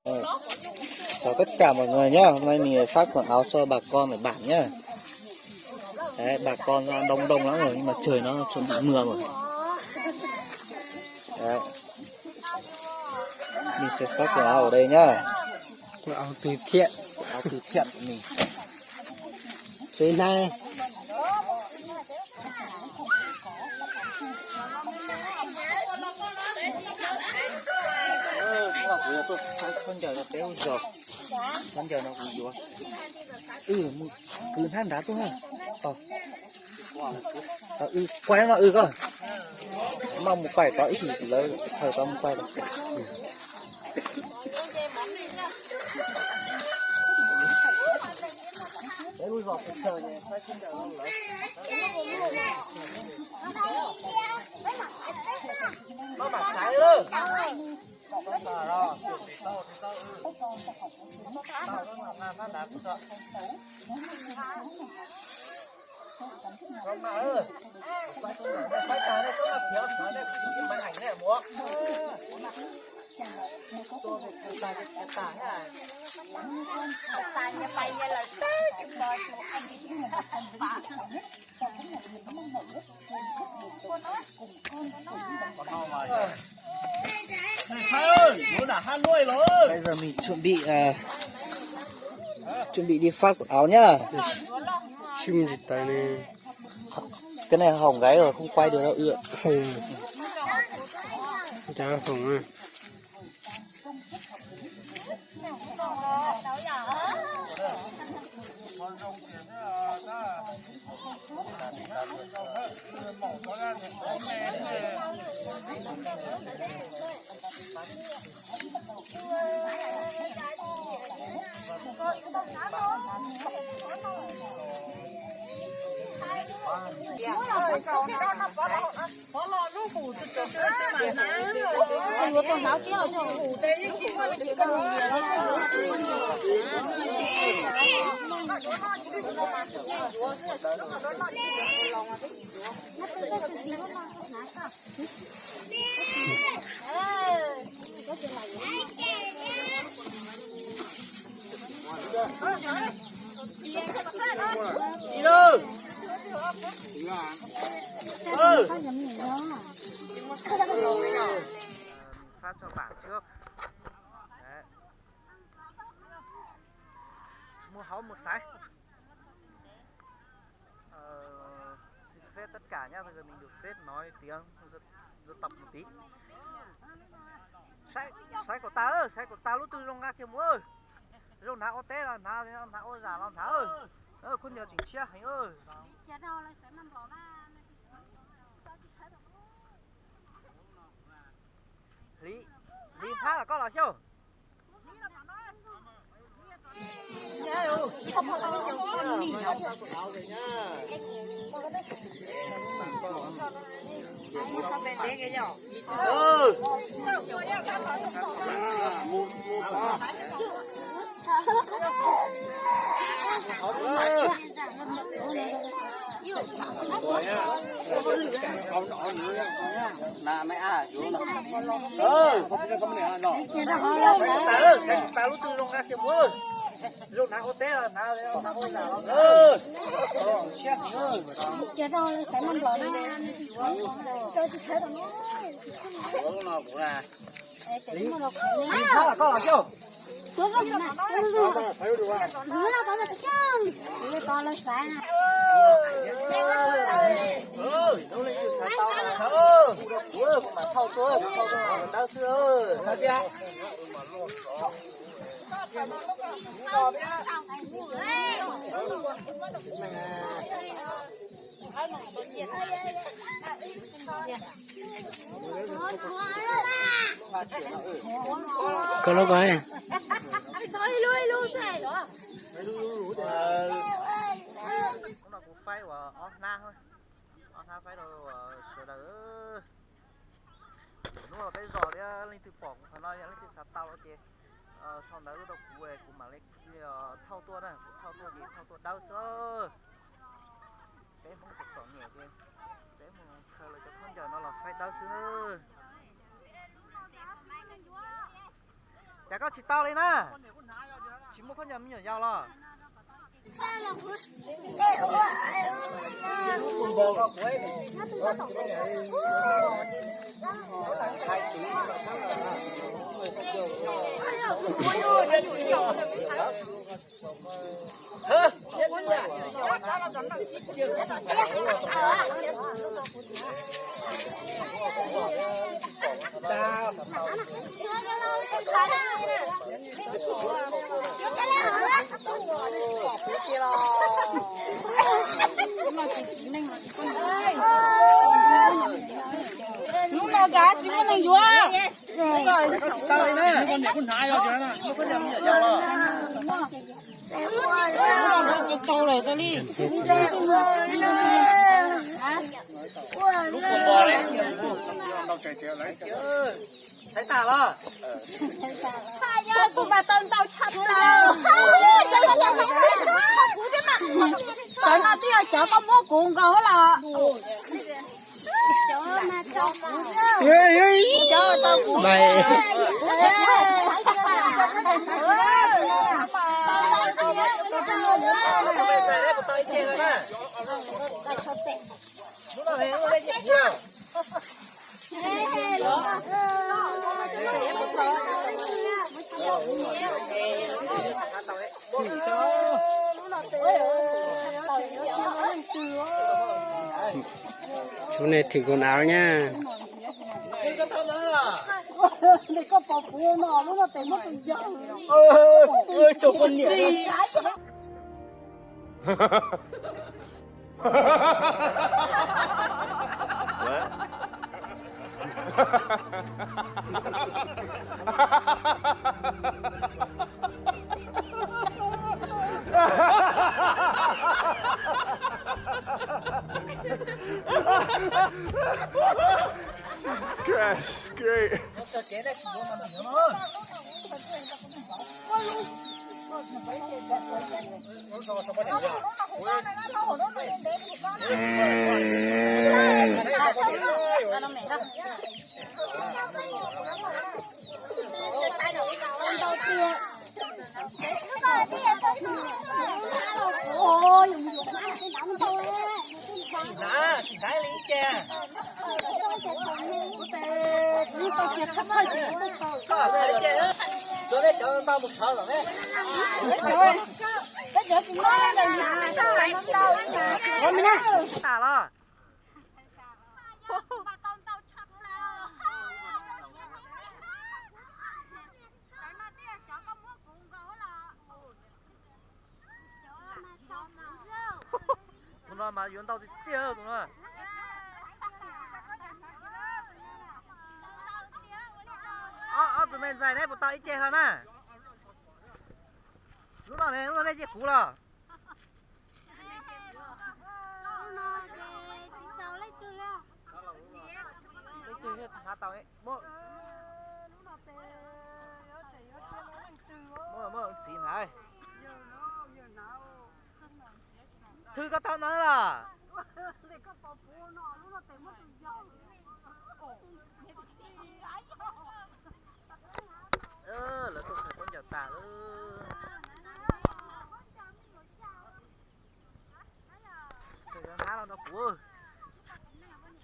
Ờ, chào tất cả mọi người nhá. Hôm nay mình phát quần áo cho bà con ở bản nhá. Đấy, bà con ra đông đông lắm rồi nhưng mà trời nó chuẩn bị mưa rồi. Đấy. Mình sẽ phát quần áo ở đây nhá. Quần áo từ thiện. Quần áo từ thiện của mình. Chơi này. Tôi con giờ nó béo rồi. Con giờ nó cũng vừa. Cứ than đá tôi ha. Quay nó cơ. Mà một quay có ít thì lấy thời có một quay được. Đấy lui vào cái trời này, phải không được lấy. Nó mặc sải luôn. Bây giờ mình chuẩn bị đi phát quần áo nhá. Chim gì tay này. Cái này hỏng gáy rồi, không quay được đâu ựa. Chả hỏng à. Đi đâu? Phát cho bản trước. Đấy. Mua háu một sái. Xin phép tất cả nhá, bây giờ mình được phép nói tiếng dân tộc một tí. Sái của ta ơi, sái của ta lúc từ trong nga kia múa ơi. Rồi nào ô té là nào ô giả làm tháo ơi. Khuôn nhiều chỉnh chia hành ơi. Lý phát là con là chưa? Nà mẹ à chú nó. Không nè nó. Ta lúc từ trong ra kia múa. Lúc nào ô té là nào ô giả. Chết ơi. Chết rồi, sẽ nằm lọ ra. Cho chị thấy nó. Nó cũng là. Lý phát là con là chưa? Tôi không nè. Nó là con là chứ. Nó to là sáng à. Đâu lấy từ sáng tao là mà thâu tôi, đau xưa. Thật vậy? Có lúc ấy. Nó cũng phải ở na thôi. Na phải đâu sửa đỡ. Đúng rồi, cái giò đấy lên từ bỏng, phải nói lên từ sát tao chứ. Sau đó lúc đầu cụ về cụ mà lên thâu tua này, thâu tua đau sơ. Cái không được tỏng nhiều kia. Cái mà khơi lại cho con giờ nó là phải đau sơ. chả có chỉ tao lên nè chỉ một con nhầm nhiều nhau lo lúc nào cả chỉ có mình vừa tao lên nè con nhảy con thái rồi chứ chỉ một con nhầm nhiều nhau lo tao này tao đi lúc con bò đấy tao chạy chạy lấy thấy tà lo hai giờ tụi bà tao tao chặt tao tao nói tiếc chợ có mua cuộn cầu là mày lúc nào hết lên nhảy nào chỗ này thử quần áo nha. để có bỏ phụ nó lúc nó tìm mất tự do chụp con nhỉ Gosh, great. chỉ thái lý chè chỗ đấy cho tao một sợi rồi đấy tả lo tụi nó mà yến tao thì tiêu tụi nó tụi mình dài đấy một tao ít chè hơn à lúc nào này chè cũ rồi hạt tàu ấy mơ xin này thư có tao nói là là tôi phải con giàu tà thì nó nó của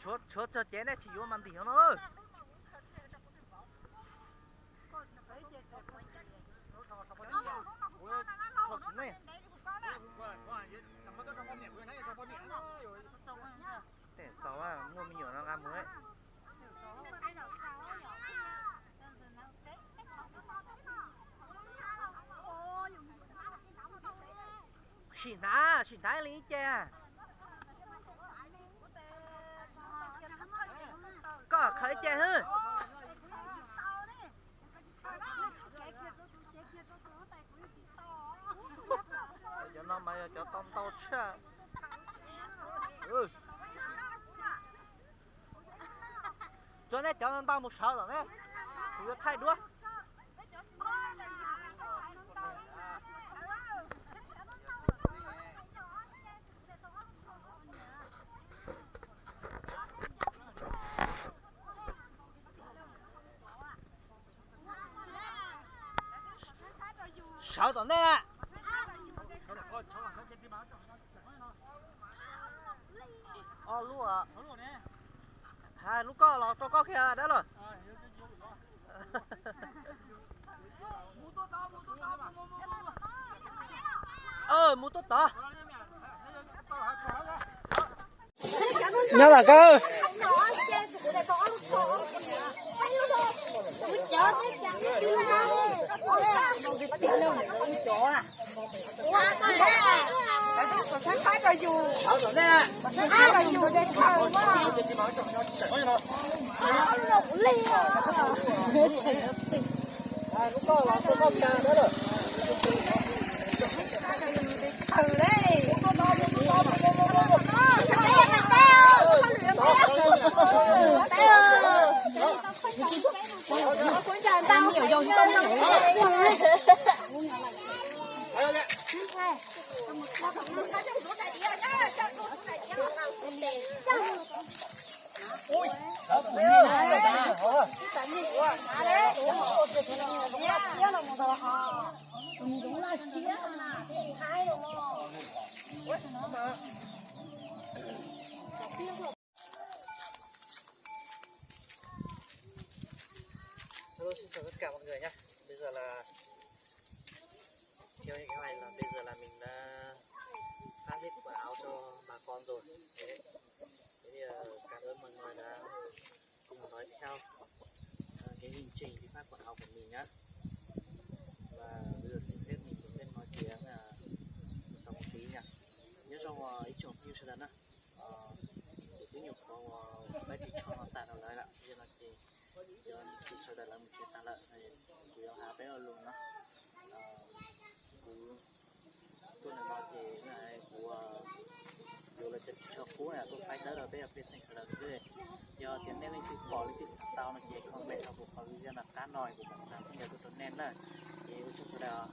chốt cho chén này chỉ vô màn thì nó để sáu à mua nhiều nó ăn mới xỉn thái lý chè có khởi chè hư cho nó mày cho tông tao chè cho nên cho nó tao một sợi rồi đấy cứ thay đua sáu tuần đấy à lúa à hai lúa có lọ cho có kia đó rồi mua tốt to nhớ là cơ Hello, xin chào tất cả mọi người nhé. Bây giờ là theo như kế hoạch là bây giờ là mình đã phát hết quần áo cho bà con rồi. Thế thì cảm ơn mọi người đã cùng nói theo cái hành trình đi phát quần áo của mình nhé. Và bây giờ xin phép mình cũng nên nói tiếng trong một tí nhỉ. Nhớ trong ý chung như thế đó nè. Cái nhục của mấy thì cho nó tàn ở lại ạ. Bây giờ là thì sau đây là một chuyện tàn lợn này thì hà bé ở luôn đó tôi nói thì này của dù là chân cho cũ này tôi phải tới rồi bây giờ phải sinh là dưới giờ tiền nên lên thì bỏ lên thì tao nó chỉ không mẹ học của họ bây giờ là cá nòi của bọn nó bây giờ tôi nên là thì chúng tôi đã